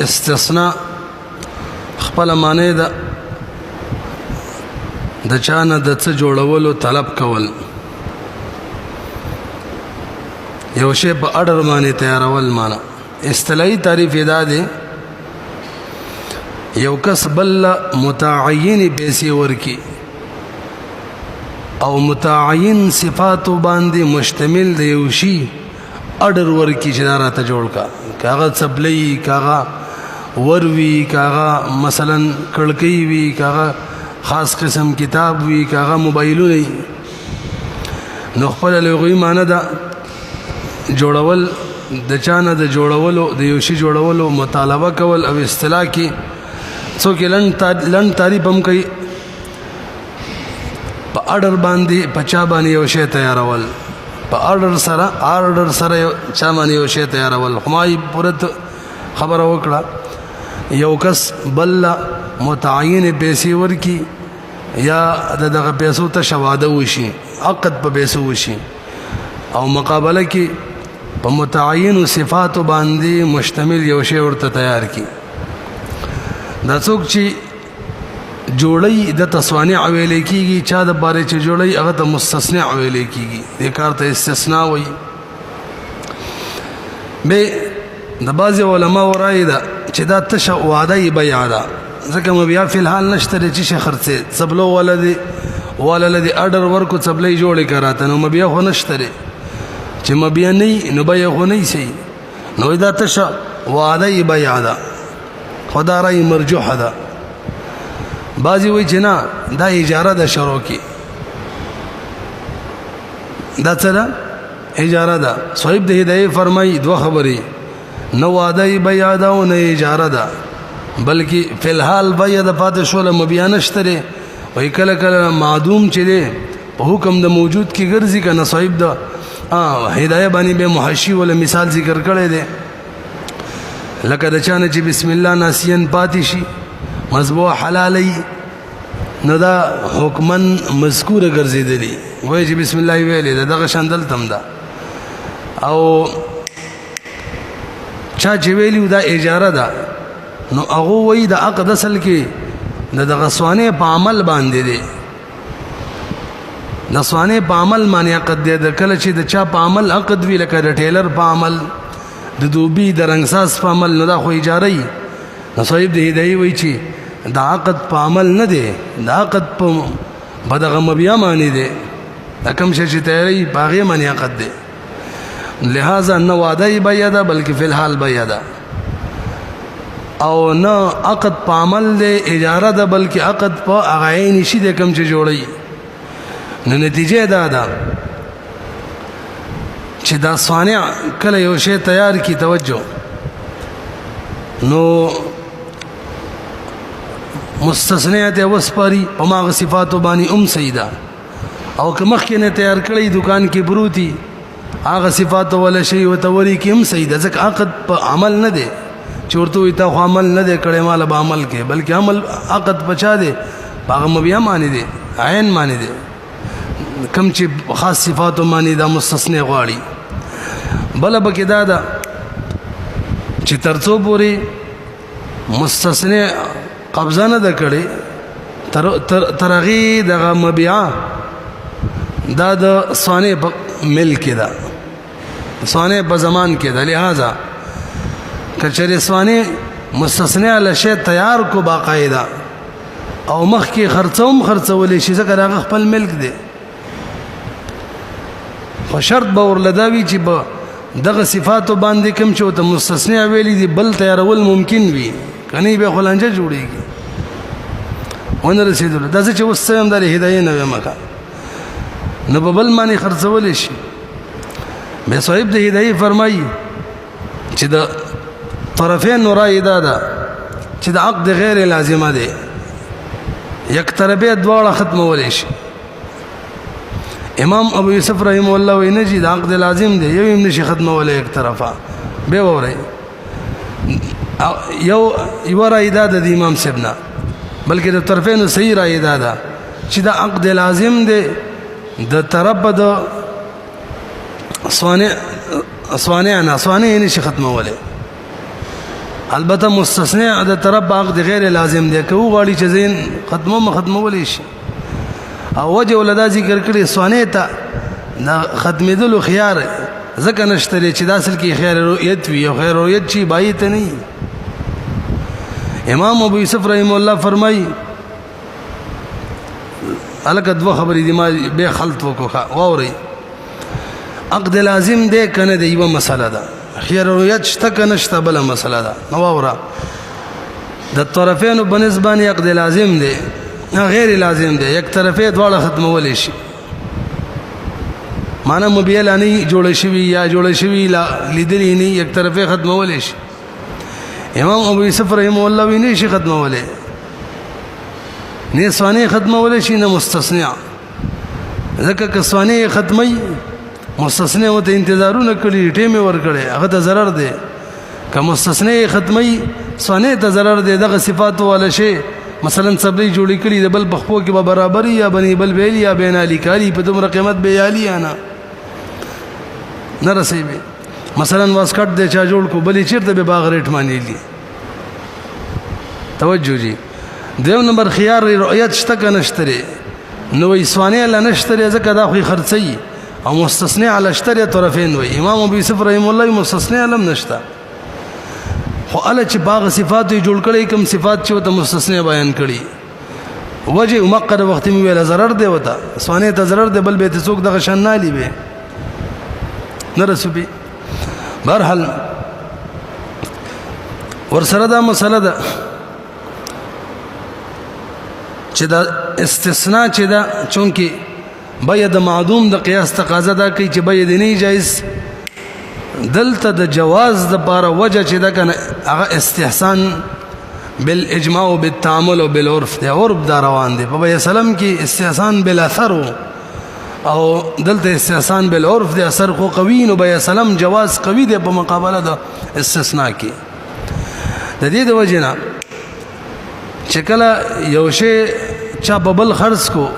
استثناء خپل معنی ده د چانه د څه جوړولو طلب کول یو شی په اډر باندې تیارول معنا اصطلاحي تعریف ادا ده یو کس بل متعین پیسې ورکی او متعین صفاتو باندې مشتمل دی یو شی اډر ورکی چې راته جوړ کا کاغه چبلې کاغه وروي کاغه مثلا کړکۍ وی کاغه خاص قسم کتاب وی کاغه موبایلونه نو خپل لغوي معنی دا جوړول د چانه د جوړولو د یو شی جوړولو مطالبه کول او اصطلاح کې څوک لن تعریف هم کوي په اډر باندې پچا باندې یو شی تیارول په اډر سره چا باندې یو شی تیارول همای پرت خبره وکړه یو کس بل متعین پیسې ورکی یا دغه پیسو ته شواده وشي عقد په پیسو وشي او مقابله کې په متعین صفات باندې مشتمل یو شی ورته تیار کی دا څوک چې جوړی د تصانع ویل کیږي چا د باره چې جوړی هغه ته مستثنی ویل کیږي د کار ته استثناء وي به د بعض علما ورای دا چې دا تش وعده بیع ده ځکه مبیا فی الحال نشته چې خرڅه سبلو ولدي اډر ورکو سبلې جوړی کراته نو مبیا خو نشته چې مبیا نه نو بیا خو نه شي نو دا تش وعده بیع ده خدا رای مرجوح ده بعضی وی چې نه دا اجاره ده شروع کی دا څه ده اجاره ده صاحب د هدايه فرمای دوه خبرې نو وعده بیع ده او نه اجاره ده بلکې فی الحال بیع ده پاتې شول مبیا نشته وای کله کله معدوم چې ده په حکم د موجود کې ګرځي کنه صاحب ده هدايه باندې به محشی ولا مثال ذکر کړی دی لکه د چانه چې بسم الله ناسین پاتې شي مذبوح حلالي نو دا حکمن مذکور ګرځیدلی وای چې بسم الله ویلې دغه شاندل تم دا او چا چې ویلو دا اجاره ده نو هغه وای د عقد اصل کې دغه سوانه په عمل باندې دی د سوانه په عمل باندې عقد دی د کله چې د چا په عمل عقد وی لکه د ټیلر په عمل د دوبي د رنگساز په عمل نو دا خو اجاره ای نو صاحب د هدايه وای چې دا عقد په عمل نه دی دا عقد په بدغه مبیا معنی دی دا کوم شي چې تیاری باغې معنی عقد دی لہذا نو وعده بیع ده بلکې فی الحال بیع ده او نه عقد په عمل دی اجاره ده بلکې عقد په اغاین شي د کوم چې جوړي نو نتیجه دا ده چې دا صانع کله یو شی تیار کی توجه نو مستثنیات وسپاری په ماغه صفاتو باندې سیدا او که مخکې نه تیار کړی دکان کې بروتی هغه صفات ولا شی وتوري کې سیدا ځکه عقد په عمل نه دی چورته وي تا خو عمل نه دی کړی مال به عمل کې بلکې عمل عقد پچا دی هغه مبیا معنی دی عین معنی دی کم چې خاص صفاتو معنی دا مستثنی غواړي بل بکې دا ده چې ترڅو پوری مستثنی قبضه نه ده کړي ترغی دغه مبيع دا د صانع ملک ده صانع په زمان کې ده لہذا کچره صانع مستثنی له شی تیار کو باقاعده او مخ کې خرڅول شي ځکه هغه خپل ملک دی خو شرط به ورلداوی چې به دغه صفاتو باندې کوم چې ته مستثنی ویلي دي بل تیارول ممکن وي کني به خلنجه جوړيږي ونه رسیدل دا چې وسم د هدايه نه مکه نو په بل باندې خرڅول شي به صاحب د هدايه فرمایي چې د طرفین رائے ده چې د عقد غیر لازمه ده یک طرفه دواړه ختمول شي امام ابو یوسف رحم الله وینجی د عقد لازم دی یو هم نشي ختموله یک طرفه به وره یو رائے ده د امام سبنا بلکې د طرفین صحیح رائے ده چې د عقد لازم دی د طرف د صانع نشي ختموله البته مستثنی د طرف عقد غیر لازم دی که غواړي چې زین ختمولی شي او وجه ولدا ذکر کړي سوانه ته د ختمېدلو خيار ځکه نشته چې د اصل کې خیر رؤیت وي او خیر رؤیت چی بایت نه. امام ابو یوسف رحم الله فرمای الکه دوه خبرې دي ما به خلط وکړه واوري عقد لازم دی کنه دی یو مسله ده خیر رؤیت شته کنه شته بل مسله ده نو واوره د طرفینو بنسبانه عقد لازم دی غیر لازم دی یک طرفه دواړه ختمول شي معنا مبیلانی جوړ شوی یا جوړ شوی لیدلی نه یک طرفه ختمول شي. امام ابو یوسف رحم الله ویني شي ختموله نه سوانه ختمول شي نه مستثنی ځکه که سوانه ختمي مستثنی وته انتظارونه کړی ټیمه ور کړی هغه ته ضرر دی که مستثنی ختمي سوانه ته ضرر دی دغه صفات ولا شي مثلا صبري جوړی کړي د بل بخپو کې به برابر یا بني بل ویل یا بین علی کاری په دومره قیمت به علی انا نه رسېږي مثلا واسکټ د چا جوړ کو بلی چیرته به باغ ریټ مانیلی توجه جی. دیو نمبر خيار رؤیت شته کنه شتري نو اسوانه لا نشتري ځکه دا خو خرڅي او مستثنی علی اشتری طرفین وي. امام ابو یوسف رحم الله مستثنی علم نشته خو ال چې باغ صفات جوړ کړي کوم صفات چې وته مستثنی بیان کړي وجه مقر وخت می ویل ضرر دی وته سوانه ته ضرر دی بل به ته څوک دغه شان نالی به نه رسوبي. برحال ورسره دا مسله ده چې دا استثناء چې دا چونکی بیا د معدوم د قیاس تقاضا دا کوي چې بیا د نه جایز دلته د جواز د پاره وجه چې دا کنه هغه استحسان بالاجماع وبالتعامل وبالعرف دی عرف دا روان دی په سلام کې استحسان بالاثر او دلته استحسان بالعرف دی اثر خو قوی نو بیا سلام جواز قوی دی په مقابله د استثناء کې. د دې د وجنه چې کله یو شی چا ببل خرڅ کو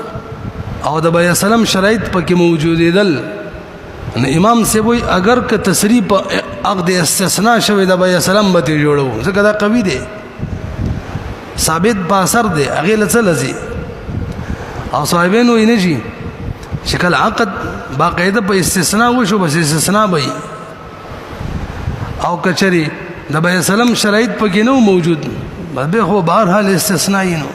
او د بیا سلام شرایط پکې موجود دي نو امام سی وای اگر که تصریح په عقد استثناء شوی د بیا سلام به جوړو ځکه دا قوی دی ثابت با اثر دی هغه لڅلځي او صاحبینو یې نه جی شکل عقد باقاعده په استثناء وشو بس استثناء به او کچري د بیا سلام شرایط پکې نو موجود به خو بهر حال استثناء نو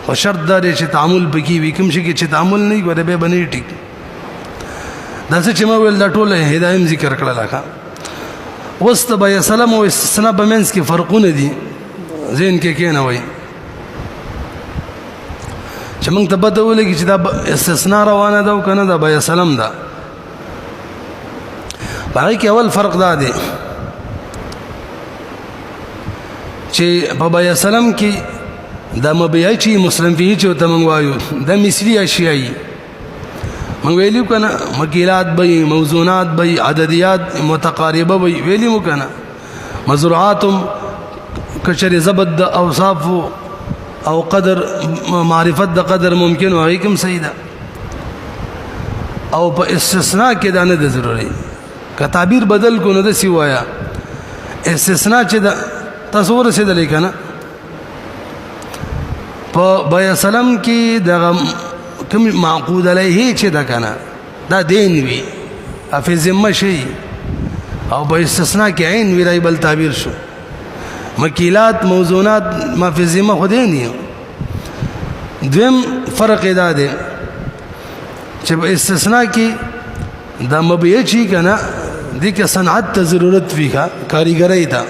او شرط دا چې تعامل پکې وي کوم شي کې چې تعامل نه غوړې به بنې ټیک دا چې ما ویل دا ټول هدايم ذکر کړل لکه وست بیا سلام او استثناء په منځ کې فرقونه دي ذهن کې نه وای چې موږ ته پته ولګي چې دا استثناء روانه ده او کنه دا بیا سلام ده باقي کې اول فرق دا دی چې په بیا سلام کې دا مبيع چې مسلم فيه چې ته موږ وایو د مثلی اشیاء موږ ویلو کنه مکیلات به موزونات به عددیات متقاربه به ویلو مو کنه مزروعاتم کچری زبد د اوصاف او قدر معرفت د قدر ممکن او حکم سیدا او په استثناء کې دا نه ضروري که تعبیر بدل کو نه د سی وایا استثناء چې د تصور سي د لیکنه په بیا سلام کې د کوم معقود علیه چې دا کنه دا دین وی افی ذمه شي او په استثناء کې عین وی رای بل تعبیر شو مکیلات موزونات ما فی ذمه خدای نه دویم فرق ادا دی چې په استثناء کې د مبيع چی کنه د کې صنعت ته ضرورت وی کا کاریګرای ته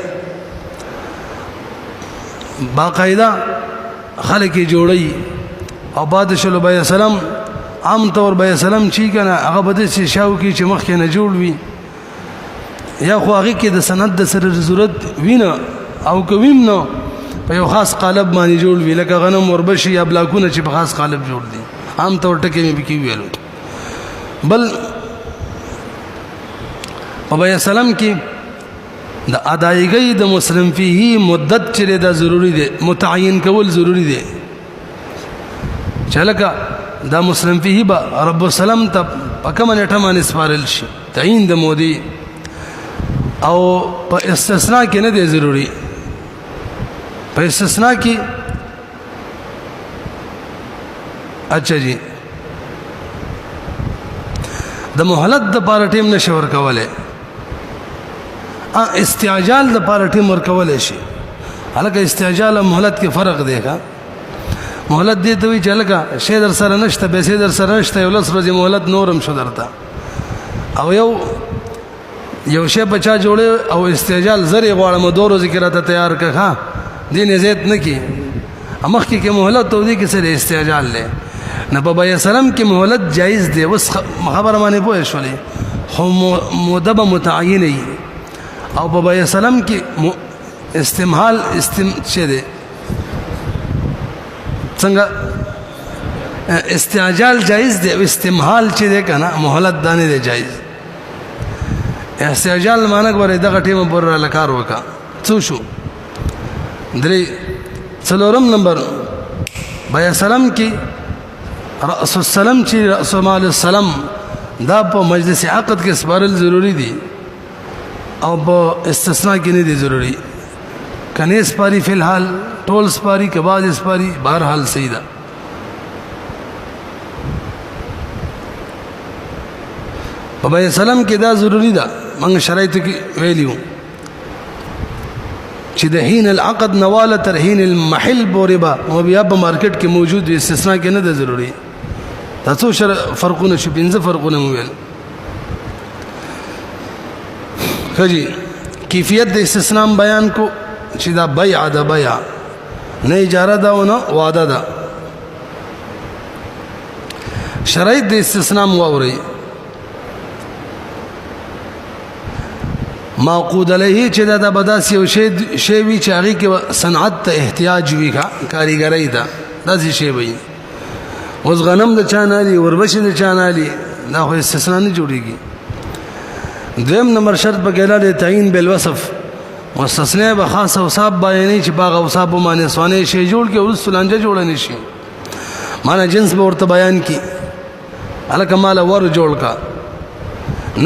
باقاعده خلک جوړي او بعد شلو بیا سلام عام طور بیا سلام چی کنه هغه بده شي شاو کې چې مخ کې نه جوړ وي یا خو هغه کې د سند د سره ضرورت وینه او کویم نو په یو خاص قالب باندې جوړ وی لکه غنم وربشي یا بلاکونه چې په خاص قالب جوړ دي عام طور ټکي مې بکی ویلو بل په بیا سلام کې د ادایګۍ د مسلم فيه مدت چې دا ضروری دی متعین کول ضروری دی چلکه دا مسلم فيه به رب السلام ته په کومه نیټه باندې سپارل شي تعین د مودي او په استثناء کې نه دی ضروری په استثناء کې اچھا جی د مهلت د پاره ټیم نشي ورکولای استعجال د پاره ټیم ورکولای شي هلکه استعجال او مهلت کې فرق دی ښا مهلت دې ته وی چې هلکه شی در سره نشته پیسې در سره نشته یو لس ورځې مهلت نورم شو درته او یو شی بچا جوړه او استعجال زری غواړم 2 ورځې کې راته تیار کړه ها دین زیات نه کی امخ کې مهلت تو دې کې سره استعجال لې نبی صلی سلام کې مهلت جایز دی وس خبره باندې پوه شولې هم مدب متعین او نبی سلام کې استمهال شه دی څنګه استعجال جایز دی او استمهال چې دی کنه مهلت دانه دی جایز استعجال معنی غوړې دغه ټیم پر لکار وکا څو شو درې څلورم نمبر بیا سلام کې رأس السلام چې رأس مال السلام دا په مجلس عقد کې سپارل ضروری دي او په استثناء کې نه دي ضروری کنه سپاری فی الحال ټول سپاری کباز سپاری بهر حال صحیح ده بابا سلام کې دا ضروری ده موږ شرایط کې ویلیو چې د حين العقد نواله تر حين المحل بوربا او بیا په مارکیټ کې موجود استثناء کې نه ده ضروری تاسو فرقونه شو پنځه فرقونه ویل خجی کیفیت د استثناء بیان کو چې دا بیع ده بیع نه اجاره ده او نه وعده ده شرایط د استثناء ووري معقود علیه چې دا بداس یو شی وی چې هغه کې صنعت ته احتیاج وی کا کاریګری ده داسې شی وي اوس غنم د چانالي وربشي د چانالي دا خو استثناء نه جوړیږي دویم نمبر شرط په ګلا د تعین بالوصف مستثنی به خاص اوصاف بیانې چې باغ اوصاف باندې سونه شی جوړ کې اوس سلانجه جوړ نه شي معنا جنس به ورته بیان کی الک مال ور جوړ کا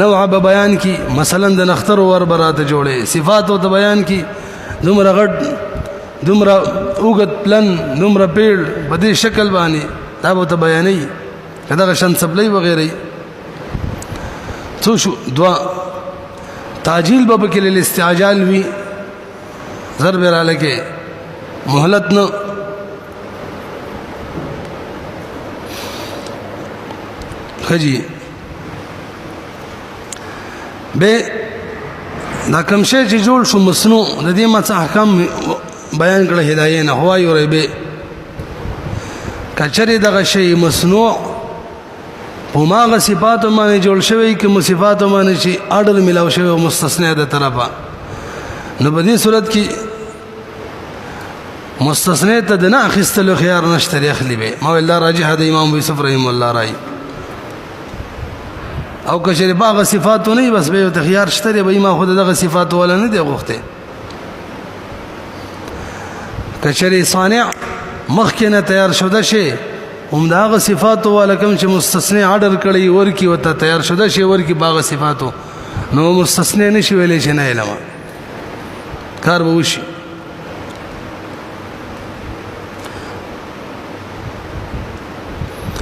نوع به بیان کی مثلا د نختر ور براته جوړې صفات او بیان کی دومره غټ دومره اوګت پلن دومره پیړ په دې شکل باندې دا به ته بیانې کدا شان سبلې وغیرہ څو شو دوا تعجیل به کې الاستعجال وی ضرب را لکه مهلت نو خجی به دا کوم شی چې جوړ شو مصنوع د دې مڅ احکام بیان کړه هدايه نه هوای او به کچره دغه شی مصنوع په ماغه صفات باندې جوړ شوی کې صفات باندې چې اډر ملاو شوی او مستثنا ده طرفه نو په دې صورت کې مستثنا ته د نه اخیستلو خيار نشته اخلي به ما الله راجح د امام یوسف رحم الله راي او کشر باغ صفات نه بس به تخيار شته به ما خود دغه صفات ولا نه دی غوښته کشر صانع مخکنه تیار شوه شي هم داغه صفات ولکم چې مستثنی آرډر کړی ورکی وته تیار شوه شي ورکی باغ صفاتو نو مستثنی نشي ویلې چې نه علم کار به وشي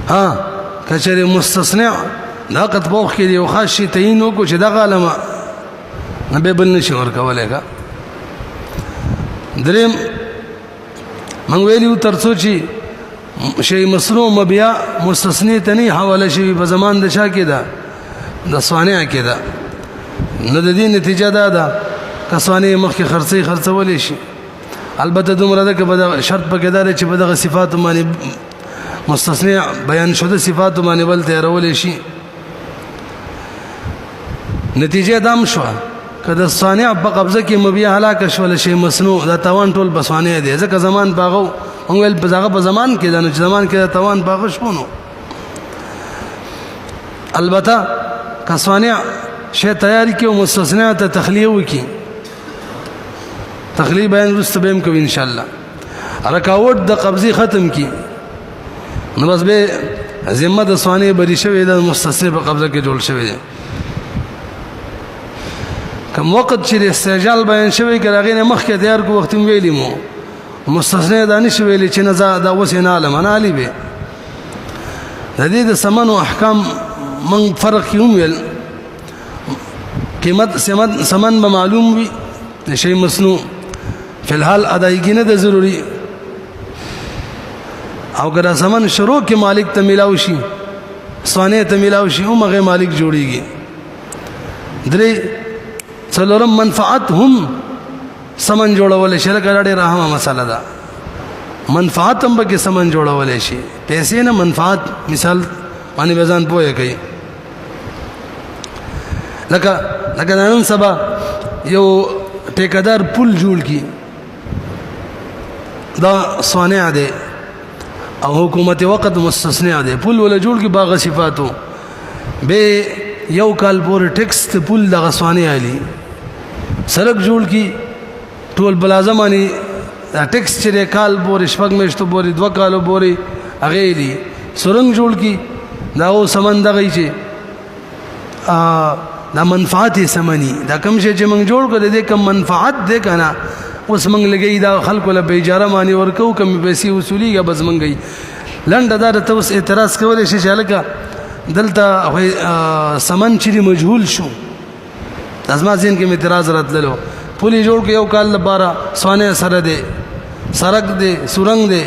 ها کچره مستثنی دا قد بوخ کې یو خاص شي تعین وکړو چې دغه علامه نه به بل نشي ورکولای کا دریم من ویلیو ترڅو چې شی مصنوع مبيع مستثنی ته نه حواله شي په زمان د شا کې ده د صانع کې ده نو د دې نتیجه ده کسانه مخکې خرڅولې شي البته دومره ده کې به شرط پکې ده چې په دغه صفات باندې مستثنی بیان شوه صفات باندې بل تیارول شي نتیجه دام شو کله صانع په قبضه کې مبيع هلاک شول شي مصنوع دا توان ټول بسوانه دي ځکه زمان باغو موږ په زمان کې دا زمان کې توان باغ شونه البته کسانه شی تیاری کې مستثنا ته تخلیه وکي تخلیه بیان رستبم کوي ان شاء الله رکاوټ د قبضه ختم کی نو بس به ذمہ د سوانه بری شوی د مستثنا په قبضه کې جوړ شوی دی کوم وخت چې استعجال بیان شوی کړه نه مخکې تیار کو وخت ویلی مو مستثنی دا نشي ویلی چې نه دا وسې نه علم انا علی به د دې د سمن او احکام من فرق یوم ویل قیمت سمن به معلوم وي شی مسنون فی الحال ادایګی نه د ضروری او ګر سمن شروع کې مالک ته ملاوي شي سوانه ته ملاوي شي او مغه مالک جوړیږي درې څلورم منفعت هم سمن جوړول شي لکه ډېر رحمه مسله ده منفعت هم به سمن جوړول شي پیسې نه منفعت مثال باندې بزان پوهه کوي لکه نن سبا یو ټیکدار پل جوړ کی دا صانع دی او حکومت وقت مستثنی دی پل ولا جوړ کی باغ صفاتو به یو کال پور ټیکس ته پل دغه صانع علی سړک جوړ کی ټول بلازمانی ټیکس چې کال پور شپږ میاشتو پورې 2 کالو پورې هغه دی سرنګ جوړ کی دا او سمندغی چې دا منفعت سمنی دا کم شي چې موږ جوړ کړو دې کم منفعت دې کنه اوس موږ لګي دا خلکو له اجاره مانی ورکو کم پیسې وصولیږي بس موږ لنډه دا ته اوس اعتراض کولای شي چې لکه دلته سمن چې مجهول شو ازما ځین کې اعتراض راتللو پولی جوړ کې یو کال لپاره سوانه سره دې سرک دې سورنګ دې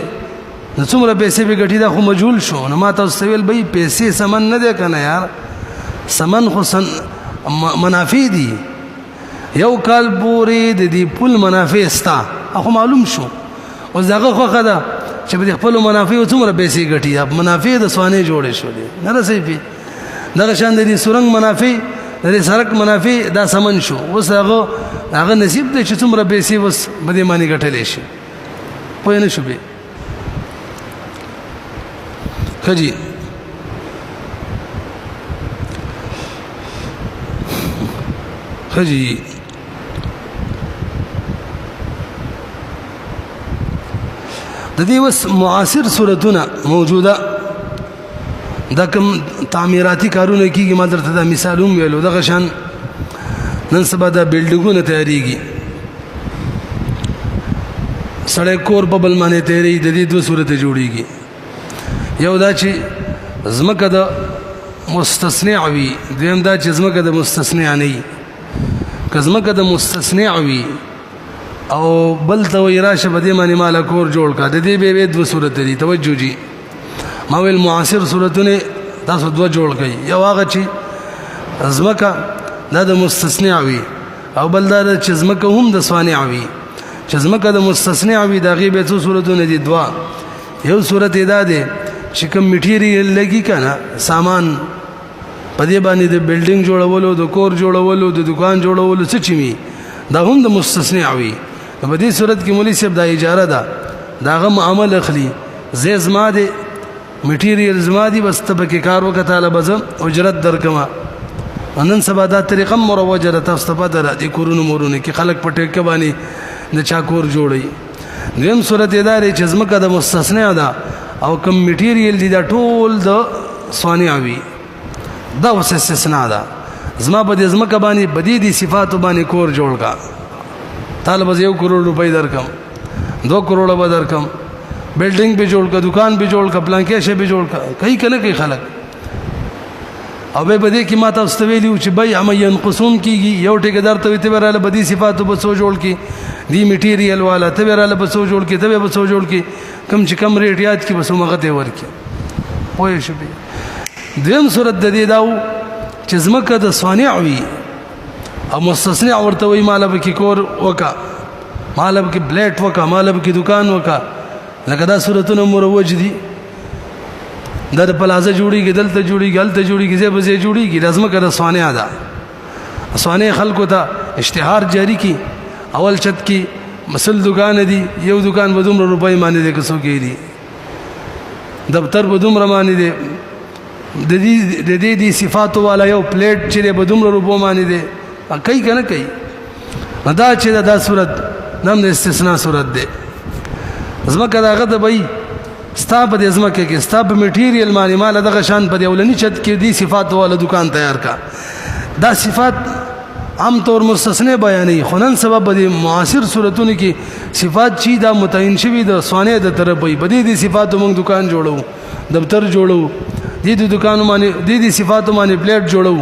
څومره پیسې به ګټي دا خو مجهول شو نو ما تاسو ویل به پیسې سمن نه ده کنه یار سمن خو منافع دي یو کال پورې د دې پل منافع ستا خو معلوم شو اوس دغه خو خدا چې په خپل منافع څومره پیسې ګټي منافع د سوانه جوړې شو دي نه رسې پی دغه شان دي سورنګ منافع د سرک منافع دا سمن شو اوس هغه نصیب دي چې څومره پیسې وس بده معنی ګټلې شي پوه نه شو به خجی خجی د دې وس معاصر صورتونه موجوده دا کوم تعمیراتی کارونه کیږي ما درته دا مثالوم ویلو دغه شان نن سبا دا بلډینګونه تیاریږي سړی کور په بل باندې تیاری د دې دوه صورت جوړیږي یو دا چې زمکه د مستثنی وي دویم دا چې زمکه د مستثنی نه وي کزمکه د مستثنی وي او بل ته وی راشه بده معنی مال کور جوړ کا د دې به دوه صورت دي توجه جی ما ویل معاصر صورتونه تاسو دوه جوړ کړئ یو هغه چې زمکه د مستثنی وي او بل دا چې زمکه هم د صانع وي چې زمکه د مستثنی وي د غیبه څو صورتونه دي دوه یو صورت ادا ده چې کوم میټیریل لګي کنه سامان په دې باندې د بلډینګ جوړولو د کور جوړولو د دکان جوړولو څه چي دا هم د مستثنی وي په دې صورت کې مولوی صاحب د اجاره ده داغه معامل اخلي زې زما دي میټیریل زما دي بس ته کې کار وکړه طالب ازم اجرت درکما نن سبا دا طریقه مروجه ده تاسو ته پته ده کورونو مورونه کې خلک په ټیک باندې د چا کور جوړي دیم صورت ادارې چې زمکه د مستثنی ده او کوم میټیریل دي دا ټول د صانع وي دا وس استثناء ده زما په دې زمکه باندې بدی دي صفات باندې کور جوړ کا طالب از 1 کروڑ روپۍ درکم 2 کروڑ به درکم بلډینګ به جوړ کا دکان به جوړ کا پلانکې شی به جوړ کا کوي کنه کوي خلک او به بده کې ماته استویلی چې بای هم ينقصون کیږي یو ټیکدار ته وته وراله بدی صفات په سو جوړ کی دی میټیریل والا ته وراله په سو جوړ کی ته به سو جوړ کی کم چې کم ریټ یاد کی بس مغته ورکی پوه شو به دیم صورت د دې داو چې زمکه د صانع وي او مستثنی ورته وي مالب کې کور وکا مالب کې بلیټ وکا مالب کې دکان وکا لکه دا صورتونه مروج دي دا پلازه جوړیږي دلته جوړیږي هلته جوړیږي زه به زه جوړیږي لازمه کړه صانع ده صانع خلکو ته اشتهار جاری کی اول چت کی مسل دکان دي یو دکان به دومره روپۍ باندې ده کسو کې دي دفتر به دومره باندې ده د دې صفات والا یو پلیټ چې به دومره روپو باندې ده کوي کنه کوي دا چې دا صورت نام د استثناء صورت ده زمکه داغه د بې ستا په دې زمکه کې ستا په میټیریل باندې مال دغه شان په اولنی چت کې دي صفات والا دکان تیار کا دا صفات عام طور مستثنی بیانې خنن سبب د معاصر صورتونو کې صفات چی دا متعین شوی د سوانه د طرف وي بدې دي صفات موږ دکان جوړو دفتر جوړو دې دکانو باندې دې صفات باندې پلیټ جوړو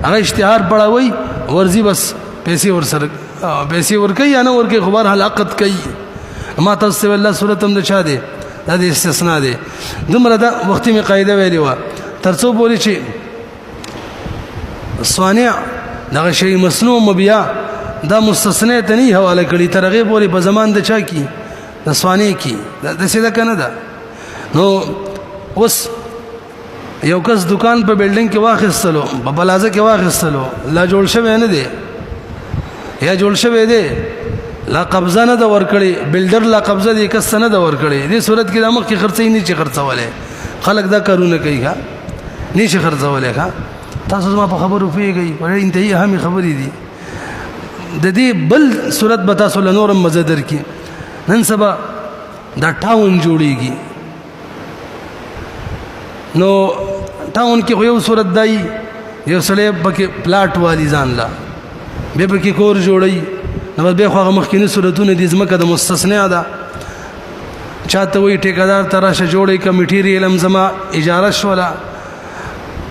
هغه اشتهار پړاوي ورزي بس پیسې ورسره پیسې ورکي یا نه ورکي خبر حلاقت کوي ما تاسو الله صورت هم د چا دي دا د استثناء دي دومره دا وختي می قاعده ویلې و ترڅو بولی چې صانع دغه شی مصنوع مبيع دا مستثنی ته نه حواله کړي ترغه پوری په زمان د چا کی د صانع کی د سیده کنه دا نو اوس یو کس دکان په بلډینګ کې واخستلو په پلازه کې واخستلو لا جوړ شوی نه دی یا جوړ شوی دی لا قبضه نه د ورکړي بلډر لا قبضه دی کس نه د ورکړي دې صورت کې د مخ کې خرڅې نه چې خرڅولې خلک دا کارونه کوي ښا نه شي خرڅولې ښا تاسو ما په خبرو پیږئ ولې انتهایی اهم خبرې دي د دې بل صورت به تاسو له نورم مزدر کې نن سبا دا ټاون جوړیږي نو ټاون کې یو صورت دی یو سړی پکې پلاټ والی ځان لا به پکې کور جوړي نو به خو مخکینی صورتونه دي زمکه د مستثنا ده چاته وی ټیکادار تراشه جوړي کمیټیریل هم زما اجاره شولا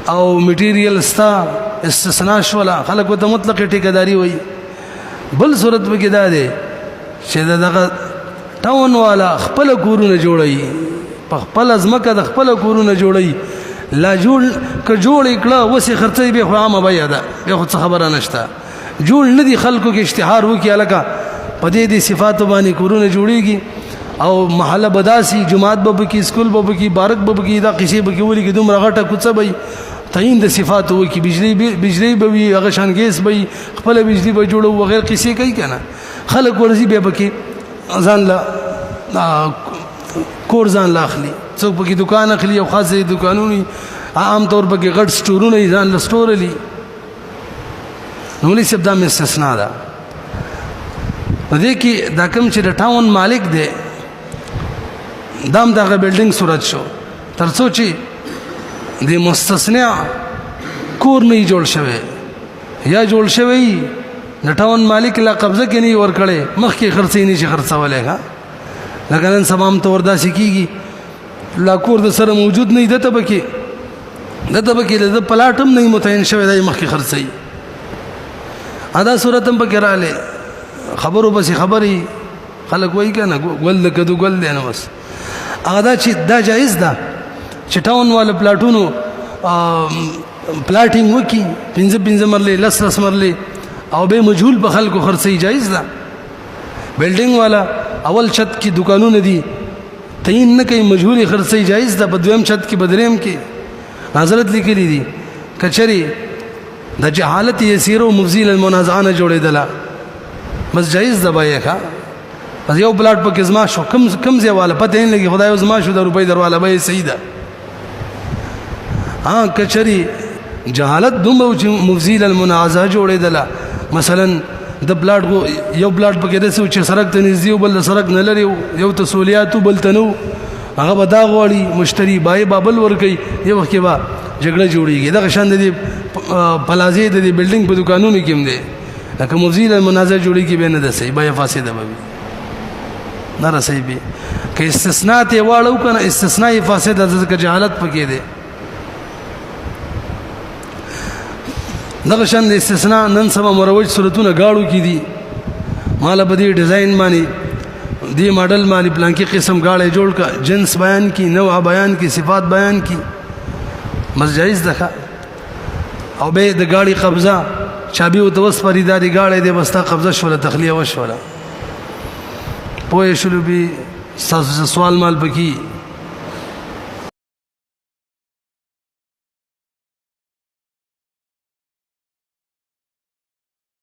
او میټیریل ستا استثناء شولا خلک ته مطلق ټیکداري وای بل صورت به کې دا دی چې دغه ټاون والا خپل کورونه جوړي په خپل ځمکه د خپل کورونه جوړي لا جوړ ک جوړ کړه وسې خرڅې به خو عامه بیا ده به خو خبره نشته جوړ نه دي خلکو کې اشتهار وکي الکه پدې دي صفات باندې کورونه جوړيږي او محله بداسي جماعت به کې سکول به کې بارک به کې دا قصې به کې ولي کې دومره غټه کوڅه به تعین د صفات وکي بجلی به وي هغه شانګیس به خپل بجلی به جوړو وغیر قصې کوي کنه خلک ورزي به کې ځان لا کور ځان لا اخلي څوک به کې دکان اخلي او خاصه دکانونه عام طور په کې غټ سٹورونه ځان لا سٹور لي نو لې سبدا مې استثناء ده دې کې دا کوم چې د ټاون مالک دی دام دغه بلډینګ صورت شو ترڅو چې د مستثنی کور نه جوړ شوی یا جوړ شوی د ټاون مالک لا قبضه کې نه ور کړي مخکې خرڅې نه شي خرڅولای ها لکه نن سبا ته وردا سکیږي لا کور د سره موجود نه دته بکی د پلاټم نه متعین شوی د مخکې خرڅې ادا صورت هم پکې رااله خبرو بس خبري خلک وای کنه ګل کدو ګل دی نه بس ادا چې دا جایز ده چې ټاون والا پلاټونو پلاټینګ وکي 15 مرلې لس مرلې او به مجهول په خلکو خرڅي جایز ده بلډینګ والا اول چھت کې دکانونه دي تعین نه کوي مجهول خرڅي جایز ده په دویم چھت کې بدریم کې حضرت لیکلي دي کچري د جهالت یسیر او مفزیل المنازعه جوړېدله بس جایز ده بای ښا پس یو پلاټ په کزما شو کم ځای والا پته نه لګي خدای زما شو د روپۍ درواله به صحیح ده کچري جهالت دومره چې مفزیل المنازعه جوړېدله مثلا د پلاټ یو پلاټ په کې دسو چې سړک ته نږدې بل سړک نه لري یو تسولیات بل تنو هغه به دا غواړي مشتری بای بابل ور کوي یو وخت به جګړه جوړیږي دا شان دي پلازې د بلډینګ په دکانونو کې هم دي لکه مفزیل المنازعه جوړیږي به نه ده صحیح بای فاسده به نه رسي به که استثناء ته واړو کنه استثناء فاسده ځکه جهالت پکې ده دغه شان د استثناء نن سبا مروج صورتونه گاړو کې دي مال په دې ډیزاین باندې دی ماډل باندې پلانکی قسم گاړې جوړ کا جنس بیان کی نوع بیان کی صفات بیان کی مز جایز ده او به د گاڑی قبضه چابي او توس پریداری گاړې دې بستا قبضه شوله تخلیه وشوله پوه شلو به سوال مال پکې